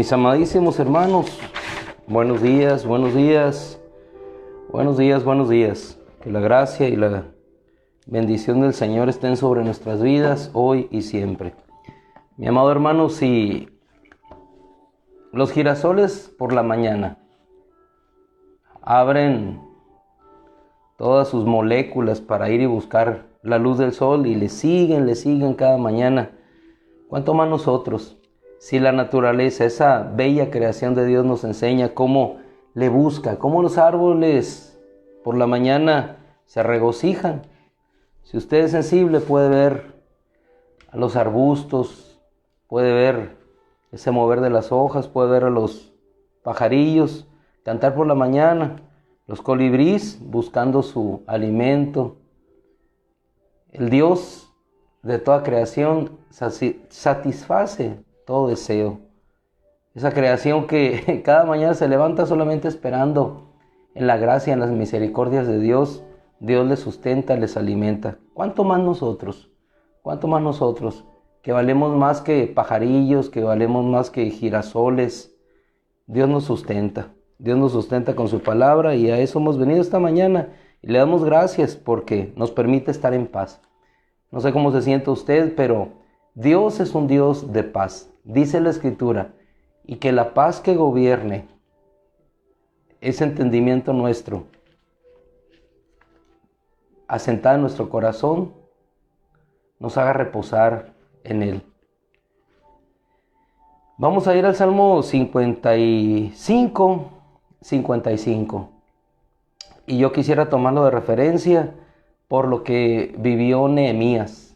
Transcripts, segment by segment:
Mis amadísimos hermanos, buenos días, buenos días, buenos días, buenos días. Que la gracia y la bendición del Señor estén sobre nuestras vidas hoy y siempre. Mi amado hermano, si los girasoles por la mañana abren todas sus moléculas para ir y buscar la luz del sol y le siguen cada mañana, ¿cuánto más nosotros? Si la naturaleza, esa bella creación de Dios, nos enseña cómo le busca, cómo los árboles por la mañana se regocijan. Si usted es sensible, puede ver a los arbustos, puede ver ese mover de las hojas, puede ver a los pajarillos cantar por la mañana, los colibríes buscando su alimento. El Dios de toda creación satisface todo deseo. Esa creación que cada mañana se levanta solamente esperando en la gracia, en las misericordias de Dios. Dios les sustenta, les alimenta. ¿Cuánto más nosotros? ¿Cuánto más nosotros? Que valemos más que pajarillos, que valemos más que girasoles. Dios nos sustenta. Dios nos sustenta con su palabra y a eso hemos venido esta mañana. Y le damos gracias porque nos permite estar en paz. No sé cómo se siente usted, pero Dios es un Dios de paz. Dice la Escritura, y que la paz que gobierne ese entendimiento nuestro, asentada en nuestro corazón, nos haga reposar en Él. Vamos a ir al Salmo 55. Y yo quisiera tomarlo de referencia por lo que vivió Nehemías.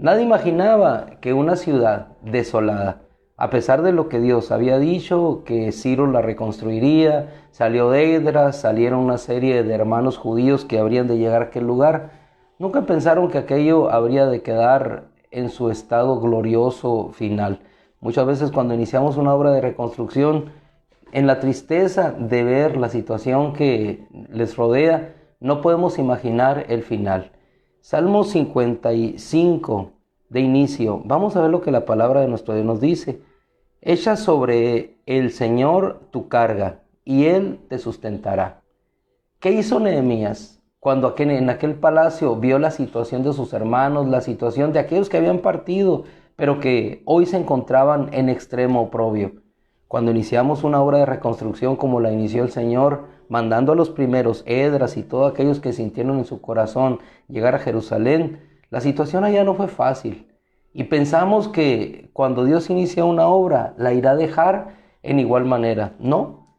Nadie imaginaba que una ciudad desolada, a pesar de lo que Dios había dicho, que Ciro la reconstruiría, salió de Esdras, salieron una serie de hermanos judíos que habrían de llegar a aquel lugar, nunca pensaron que aquello habría de quedar en su estado glorioso final. Muchas veces cuando iniciamos una obra de reconstrucción, en la tristeza de ver la situación que les rodea, no podemos imaginar el final. Salmo 55 de inicio. Vamos a ver lo que la palabra de nuestro Dios nos dice. Echa sobre el Señor tu carga y Él te sustentará. ¿Qué hizo Nehemías cuando en aquel palacio vio la situación de sus hermanos, la situación de aquellos que habían partido, pero que hoy se encontraban en extremo oprobio? Cuando iniciamos una obra de reconstrucción como la inició el Señor, mandando a los primeros, Esdras y todos aquellos que sintieron en su corazón llegar a Jerusalén, la situación allá no fue fácil. Y pensamos que cuando Dios inicia una obra, la irá a dejar en igual manera. No.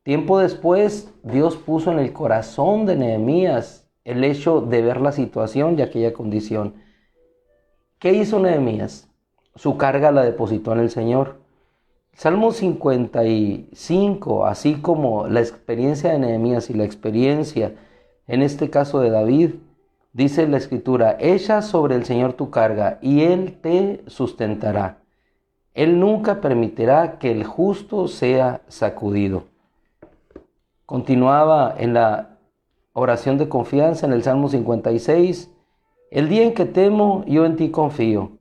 Tiempo después, Dios puso en el corazón de Nehemías el hecho de ver la situación y aquella condición. ¿Qué hizo Nehemías? Su carga la depositó en el Señor. Salmo 55, así como la experiencia de Nehemías y la experiencia, en este caso de David, dice la Escritura, echa sobre el Señor tu carga y Él te sustentará. Él nunca permitirá que el justo sea sacudido. Continuaba en la oración de confianza en el Salmo 56, el día en que temo, yo en ti confío.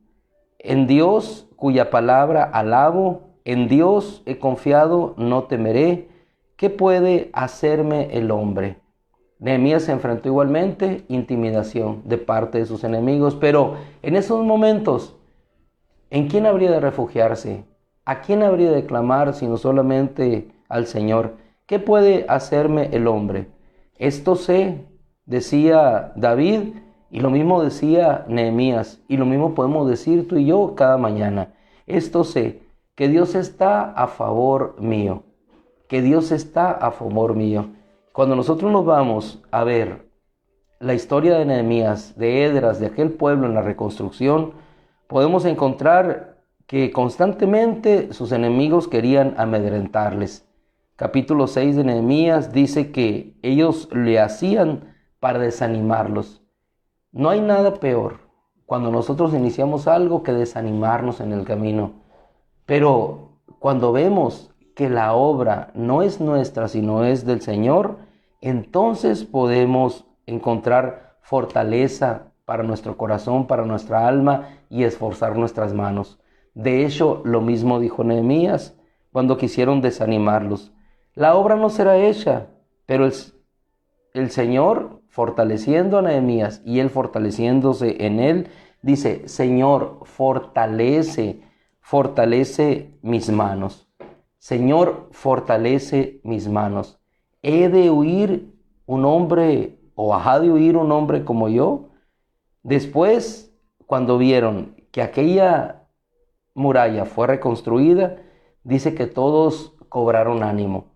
En Dios, cuya palabra alabo, en Dios he confiado, no temeré. ¿Qué puede hacerme el hombre? Nehemías se enfrentó igualmente intimidación de parte de sus enemigos, pero en esos momentos, ¿en quién habría de refugiarse? ¿A quién habría de clamar sino solamente al Señor? ¿Qué puede hacerme el hombre? Esto sé, decía David, y lo mismo decía Nehemías, y lo mismo podemos decir tú y yo cada mañana. Esto sé, que Dios está a favor mío, que Dios está a favor mío. Cuando nosotros nos vamos a ver la historia de Nehemías, de Esdras, de aquel pueblo en la reconstrucción, podemos encontrar que constantemente sus enemigos querían amedrentarles. Capítulo 6 de Nehemías dice que ellos le hacían para desanimarlos. No hay nada peor cuando nosotros iniciamos algo que desanimarnos en el camino. Pero cuando vemos que la obra no es nuestra, sino es del Señor, entonces podemos encontrar fortaleza para nuestro corazón, para nuestra alma y esforzar nuestras manos. De hecho, lo mismo dijo Nehemías cuando quisieron desanimarlos. La obra no será hecha, pero el Señor, fortaleciendo a Nehemías y él fortaleciéndose en él, dice: Señor, fortalece mis manos. Señor, fortalece mis manos. ¿He de huir un hombre o ha de huir un hombre como yo? Después, cuando vieron que aquella muralla fue reconstruida, dice que todos cobraron ánimo.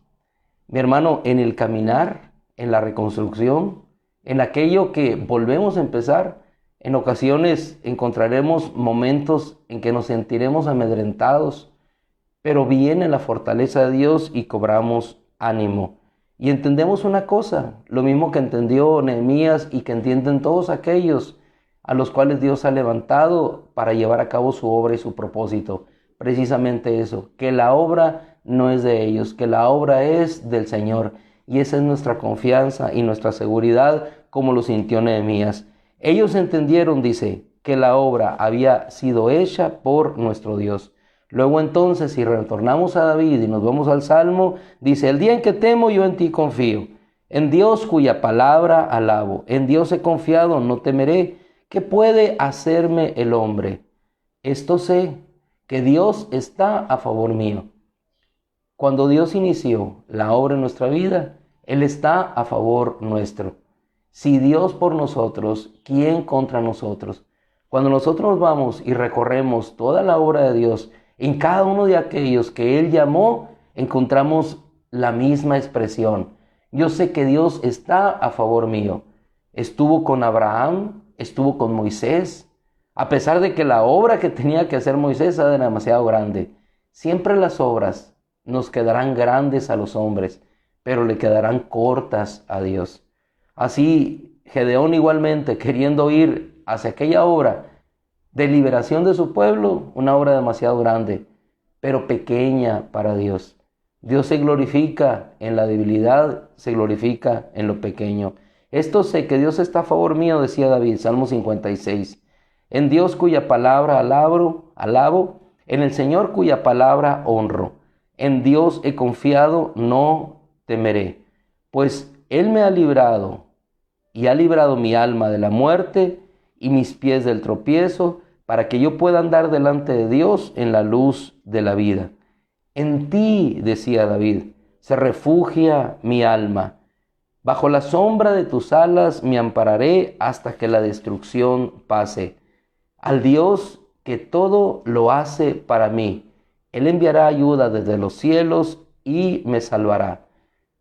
Mi hermano, en el caminar, en la reconstrucción, en aquello que volvemos a empezar, en ocasiones encontraremos momentos en que nos sentiremos amedrentados, pero viene la fortaleza de Dios y cobramos ánimo. Y entendemos una cosa, lo mismo que entendió Nehemías y que entienden todos aquellos a los cuales Dios ha levantado para llevar a cabo su obra y su propósito. Precisamente eso, que la obra no es de ellos, que la obra es del Señor. Y esa es nuestra confianza y nuestra seguridad, como lo sintió Nehemías. Ellos entendieron, dice, que la obra había sido hecha por nuestro Dios. Luego entonces, si retornamos a David y nos vamos al Salmo, dice: el día en que temo, yo en ti confío. En Dios cuya palabra alabo. En Dios he confiado, no temeré. ¿Qué puede hacerme el hombre? Esto sé, que Dios está a favor mío. Cuando Dios inició la obra en nuestra vida, Él está a favor nuestro. Si Dios por nosotros, ¿quién contra nosotros? Cuando nosotros vamos y recorremos toda la obra de Dios, en cada uno de aquellos que Él llamó, encontramos la misma expresión. Yo sé que Dios está a favor mío. Estuvo con Abraham, estuvo con Moisés, a pesar de que la obra que tenía que hacer Moisés era demasiado grande. Siempre las obras nos quedarán grandes a los hombres, pero le quedarán cortas a Dios. Así, Gedeón igualmente, queriendo ir hacia aquella obra de liberación de su pueblo, una obra demasiado grande, pero pequeña para Dios. Dios se glorifica en la debilidad, se glorifica en lo pequeño. Esto sé, que Dios está a favor mío, decía David, Salmo 56. En Dios cuya palabra alabo, en el Señor cuya palabra honro. En Dios he confiado, no temeré, pues Él me ha librado y ha librado mi alma de la muerte y mis pies del tropiezo, para que yo pueda andar delante de Dios en la luz de la vida. En ti, decía David, se refugia mi alma. Bajo la sombra de tus alas me ampararé hasta que la destrucción pase. Al Dios que todo lo hace para mí, Él enviará ayuda desde los cielos y me salvará.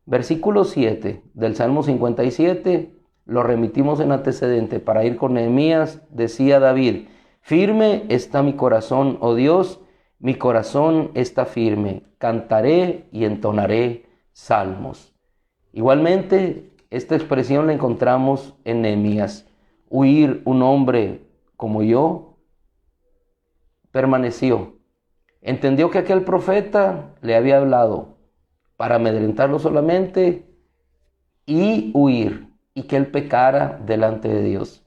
Versículo 7 del Salmo 57, lo remitimos en antecedente para ir con Nehemías. Decía David: firme está mi corazón, oh Dios, mi corazón está firme, cantaré y entonaré salmos. Igualmente, esta expresión la encontramos en Nehemías. Huir un hombre como yo, permaneció. Entendió que aquel profeta le había hablado para amedrentarlo solamente y huir, y que él pecara delante de Dios.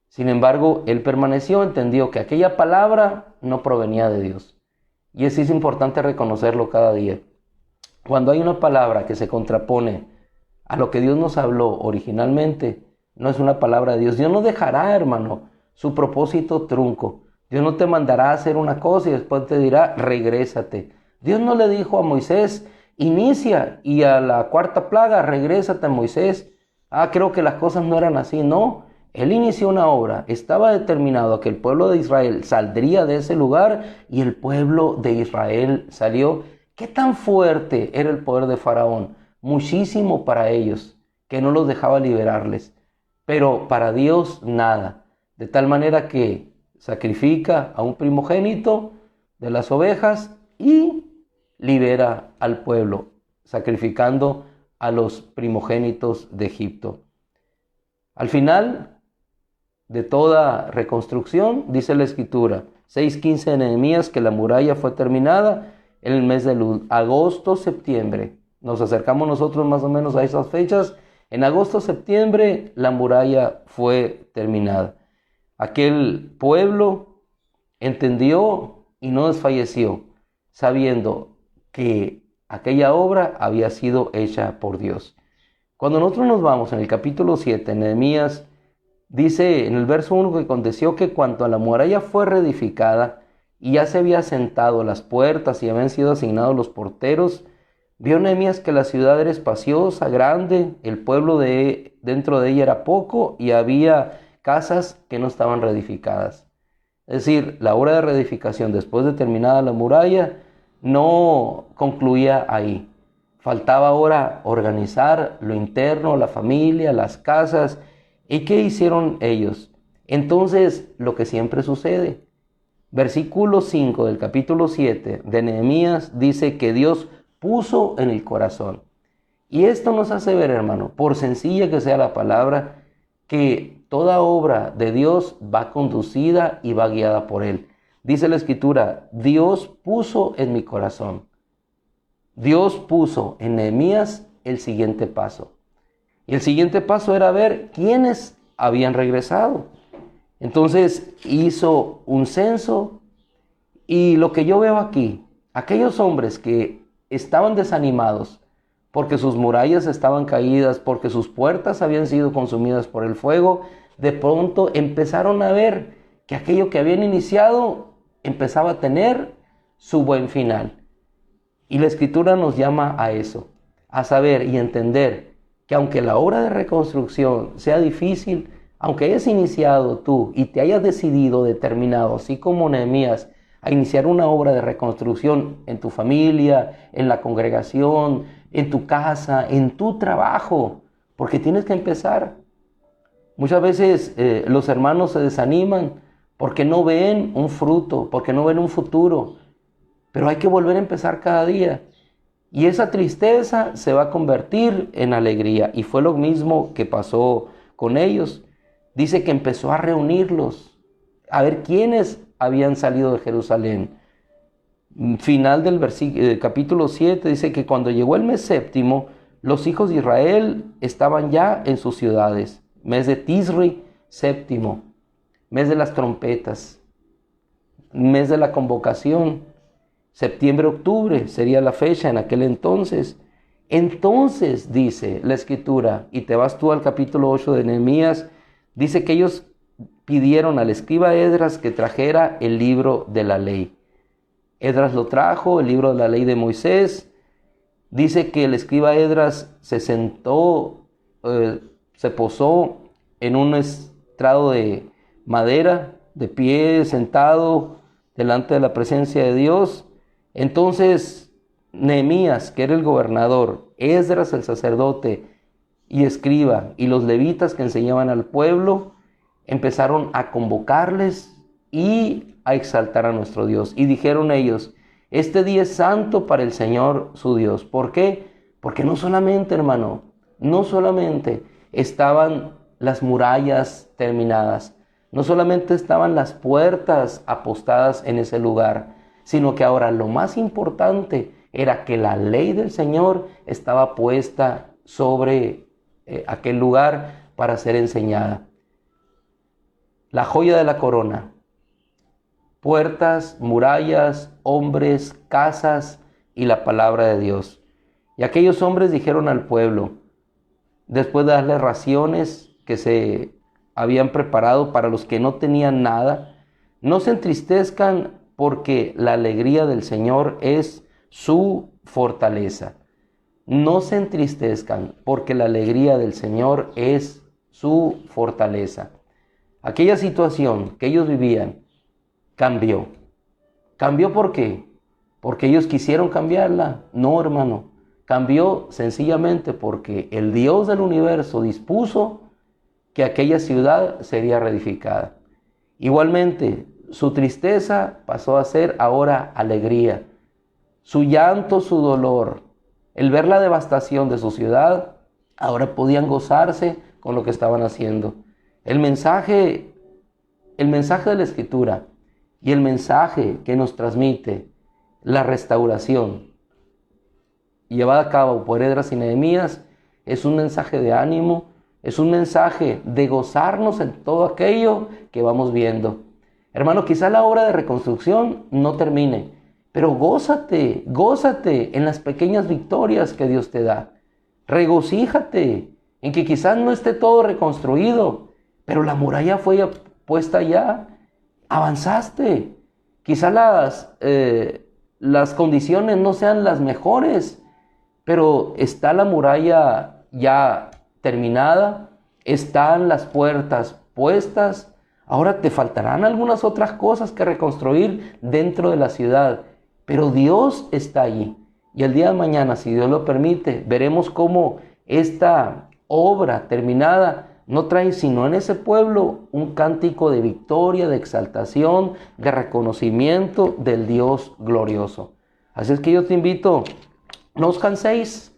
Sin embargo, él permaneció, entendió que aquella palabra no provenía de Dios. Y eso es importante reconocerlo cada día. Cuando hay una palabra que se contrapone a lo que Dios nos habló originalmente, no es una palabra de Dios. Dios no dejará, hermano, su propósito trunco. Dios no te mandará a hacer una cosa y después te dirá: regrésate. Dios no le dijo a Moisés: inicia, y a la cuarta plaga: regrésate, Moisés. Creo que las cosas no eran así. No, Él inició una obra. Estaba determinado a que el pueblo de Israel saldría de ese lugar, y el pueblo de Israel salió. ¿Qué tan fuerte era el poder de Faraón? Muchísimo para ellos, que no los dejaba liberarles. Pero para Dios nada. De tal manera que sacrifica a un primogénito de las ovejas y libera al pueblo, sacrificando a los primogénitos de Egipto. Al final de toda reconstrucción, dice la Escritura, 6:15 de Nehemías, que la muralla fue terminada en el mes de agosto, septiembre. Nos acercamos nosotros más o menos a esas fechas. En agosto, septiembre, la muralla fue terminada. Aquel pueblo entendió y no desfalleció, sabiendo que aquella obra había sido hecha por Dios. Cuando nosotros nos vamos en el capítulo 7, Nehemías dice en el verso 1 que aconteció que cuando la muralla fue reedificada y ya se había sentado las puertas y habían sido asignados los porteros, vio Nehemías que la ciudad era espaciosa, grande, el pueblo dentro de ella era poco y había casas que no estaban reedificadas. Es decir, la obra de reedificación después de terminada la muralla no concluía ahí. Faltaba ahora organizar lo interno, la familia, las casas. ¿Y qué hicieron ellos? Entonces, lo que siempre sucede. Versículo 5 del capítulo 7 de Nehemías dice que Dios puso en el corazón. Y esto nos hace ver, hermano, por sencilla que sea la palabra, que toda obra de Dios va conducida y va guiada por Él. Dice la Escritura, Dios puso en mi corazón. Dios puso en Nehemías el siguiente paso. Y el siguiente paso era ver quiénes habían regresado. Entonces hizo un censo y lo que yo veo aquí, aquellos hombres que estaban desanimados porque sus murallas estaban caídas, porque sus puertas habían sido consumidas por el fuego, de pronto empezaron a ver que aquello que habían iniciado empezaba a tener su buen final. Y la Escritura nos llama a eso, a saber y entender que aunque la obra de reconstrucción sea difícil, aunque hayas iniciado tú y te hayas decidido, determinado, así como Nehemías, a iniciar una obra de reconstrucción en tu familia, en la congregación, en tu casa, en tu trabajo, porque tienes que empezar. Muchas veces los hermanos se desaniman porque no ven un fruto, porque no ven un futuro, pero hay que volver a empezar cada día. Y esa tristeza se va a convertir en alegría. Y fue lo mismo que pasó con ellos. Dice que empezó a reunirlos, a ver quiénes habían salido de Jerusalén. Final del capítulo 7 dice que cuando llegó el mes séptimo, los hijos de Israel estaban ya en sus ciudades. Mes de Tisri, séptimo. Mes de las trompetas. Mes de la convocación. Septiembre-octubre sería la fecha en aquel entonces. Entonces dice la Escritura, y te vas tú al capítulo 8 de Nehemías, dice que ellos pidieron al escriba Esdras que trajera el libro de la ley. Esdras lo trajo, el libro de la ley de Moisés. Dice que el escriba Esdras se sentó, se posó en un estrado de madera, de pie, sentado delante de la presencia de Dios. Entonces Nehemías, que era el gobernador, Esdras el sacerdote y escriba, y los levitas que enseñaban al pueblo, empezaron a convocarles y a exaltar a nuestro Dios. Y dijeron ellos, este día es santo para el Señor su Dios. ¿Por qué? Porque no solamente, hermano, no solamente estaban las murallas terminadas, no solamente estaban las puertas apostadas en ese lugar, sino que ahora lo más importante era que la ley del Señor estaba puesta sobre aquel lugar para ser enseñada. La joya de la corona. Puertas, murallas, hombres, casas y la palabra de Dios. Y aquellos hombres dijeron al pueblo, después de darles raciones que se habían preparado para los que no tenían nada, no se entristezcan porque la alegría del Señor es su fortaleza. No se entristezcan porque la alegría del Señor es su fortaleza. Aquella situación que ellos vivían cambió. ¿Cambió por qué? ¿Porque ellos quisieron cambiarla? No, hermano. Cambió sencillamente porque el Dios del universo dispuso que aquella ciudad sería reedificada. Igualmente, su tristeza pasó a ser ahora alegría. Su llanto, su dolor, el ver la devastación de su ciudad, ahora podían gozarse con lo que estaban haciendo. El mensaje de la Escritura y el mensaje que nos transmite la restauración llevada a cabo por Esdras y Nehemías es un mensaje de ánimo, es un mensaje de gozarnos en todo aquello que vamos viendo. Hermano, quizá la obra de reconstrucción no termine, pero gózate, gózate en las pequeñas victorias que Dios te da. Regocíjate en que quizás no esté todo reconstruido, pero la muralla fue puesta ya, avanzaste. Quizá las condiciones no sean las mejores, pero está la muralla ya terminada, están las puertas puestas. Ahora te faltarán algunas otras cosas que reconstruir dentro de la ciudad, pero Dios está allí. Y el día de mañana, si Dios lo permite, veremos cómo esta obra terminada no trae sino en ese pueblo un cántico de victoria, de exaltación, de reconocimiento del Dios glorioso. Así es que yo te invito, no os canséis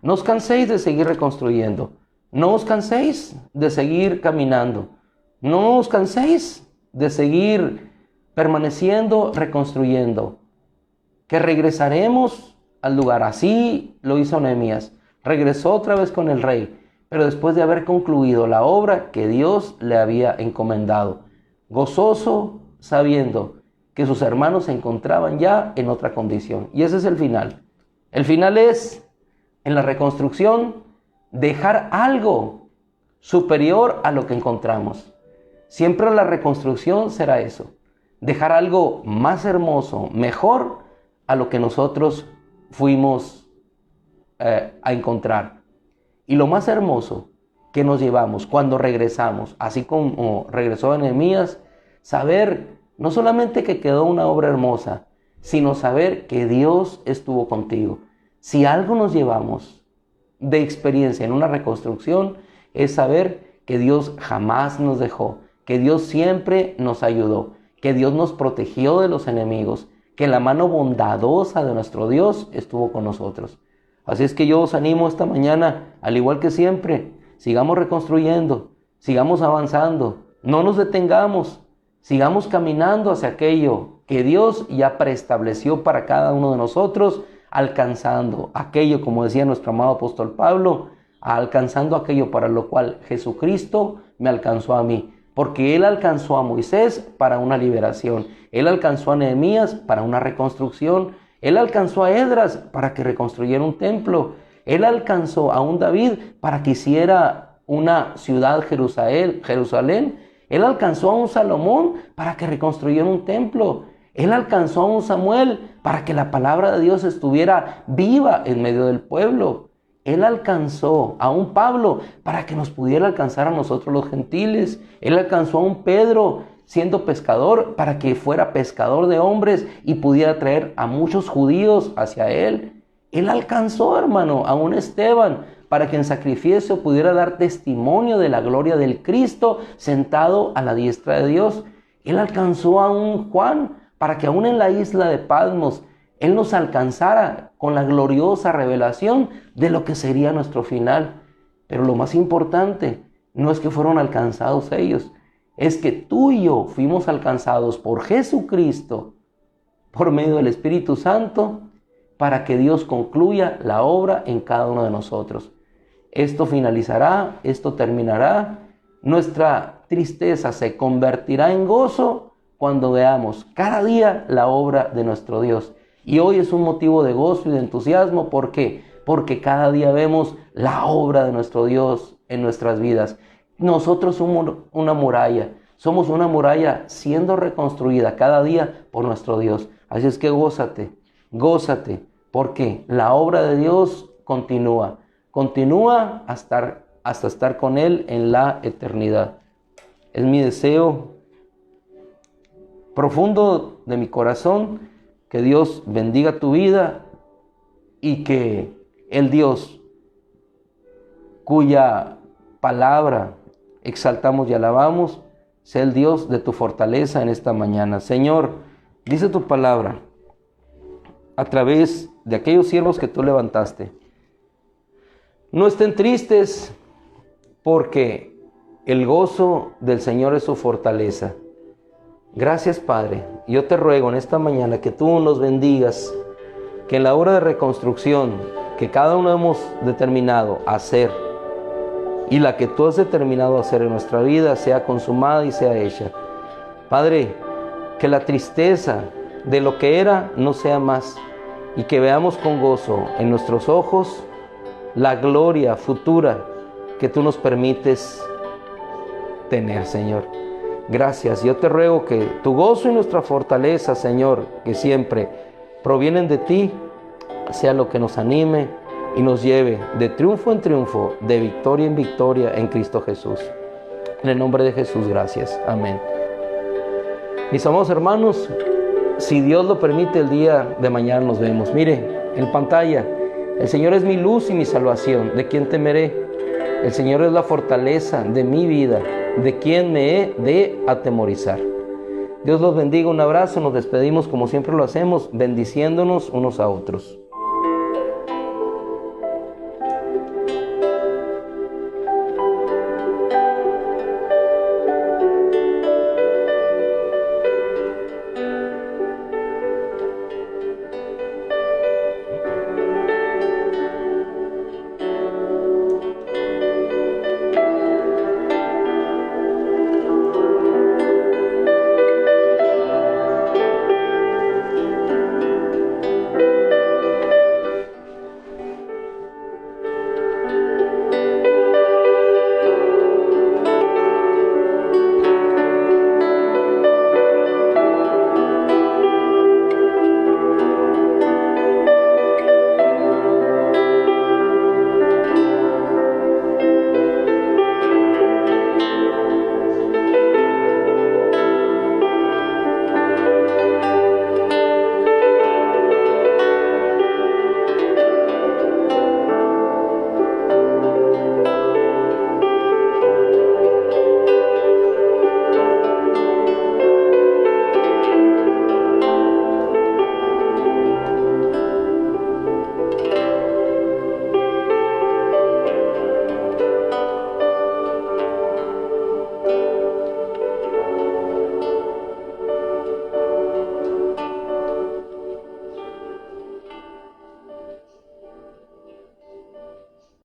de seguir reconstruyendo, no os canséis de seguir caminando, no os canséis de seguir permaneciendo, reconstruyendo, que regresaremos al lugar. Así lo hizo Nehemías, regresó otra vez con el rey, pero después de haber concluido la obra que Dios le había encomendado, gozoso, sabiendo que sus hermanos se encontraban ya en otra condición. Y ese es el final. El final es, en la reconstrucción, dejar algo superior a lo que encontramos. Siempre la reconstrucción será eso, dejar algo más hermoso, mejor a lo que nosotros fuimos a encontrar. Y lo más hermoso que nos llevamos cuando regresamos, así como regresó Nehemías, saber no solamente que quedó una obra hermosa, sino saber que Dios estuvo contigo. Si algo nos llevamos de experiencia en una reconstrucción, es saber que Dios jamás nos dejó, que Dios siempre nos ayudó, que Dios nos protegió de los enemigos, que la mano bondadosa de nuestro Dios estuvo con nosotros. Así es que yo os animo esta mañana, al igual que siempre, sigamos reconstruyendo, sigamos avanzando, no nos detengamos, sigamos caminando hacia aquello que Dios ya preestableció para cada uno de nosotros, alcanzando aquello, como decía nuestro amado apóstol Pablo, alcanzando aquello para lo cual Jesucristo me alcanzó a mí. Porque Él alcanzó a Moisés para una liberación, Él alcanzó a Nehemías para una reconstrucción, Él alcanzó a Esdras para que reconstruyera un templo, Él alcanzó a un David para que hiciera una ciudad Jerusalén, Él alcanzó a un Salomón para que reconstruyera un templo, Él alcanzó a un Samuel para que la palabra de Dios estuviera viva en medio del pueblo. Él alcanzó a un Pablo para que nos pudiera alcanzar a nosotros los gentiles. Él alcanzó a un Pedro siendo pescador para que fuera pescador de hombres y pudiera traer a muchos judíos hacia él. Él alcanzó, hermano, a un Esteban para que en sacrificio pudiera dar testimonio de la gloria del Cristo sentado a la diestra de Dios. Él alcanzó a un Juan para que aún en la isla de Patmos Él nos alcanzara con la gloriosa revelación de lo que sería nuestro final. Pero lo más importante no es que fueron alcanzados ellos, es que tú y yo fuimos alcanzados por Jesucristo, por medio del Espíritu Santo, para que Dios concluya la obra en cada uno de nosotros. Esto finalizará, esto terminará, nuestra tristeza se convertirá en gozo cuando veamos cada día la obra de nuestro Dios. Y hoy es un motivo de gozo y de entusiasmo. ¿Por qué? Porque cada día vemos la obra de nuestro Dios en nuestras vidas. Nosotros somos una muralla siendo reconstruida cada día por nuestro Dios. Así es que gózate, gózate, porque la obra de Dios continúa hasta estar con Él en la eternidad. Es mi deseo profundo de mi corazón que Dios bendiga tu vida y que el Dios cuya palabra exaltamos y alabamos sea el Dios de tu fortaleza en esta mañana. Señor, dice tu palabra a través de aquellos siervos que tú levantaste. No estén tristes porque el gozo del Señor es su fortaleza. Gracias, Padre. Yo te ruego en esta mañana que tú nos bendigas, que en la obra de reconstrucción que cada uno hemos determinado hacer y la que tú has determinado hacer en nuestra vida sea consumada y sea hecha. Padre, que la tristeza de lo que era no sea más, y que veamos con gozo en nuestros ojos la gloria futura que tú nos permites tener, Señor. Gracias. Yo te ruego que tu gozo y nuestra fortaleza, Señor, que siempre provienen de ti, sea lo que nos anime y nos lleve de triunfo en triunfo, de victoria en victoria en Cristo Jesús. En el nombre de Jesús, gracias. Amén. Mis amados hermanos, si Dios lo permite, el día de mañana nos vemos. Mire, en pantalla, el Señor es mi luz y mi salvación. ¿De quién temeré? El Señor es la fortaleza de mi vida. ¿De quién me he de atemorizar? Dios los bendiga. Un abrazo. Nos despedimos como siempre lo hacemos, bendiciéndonos unos a otros.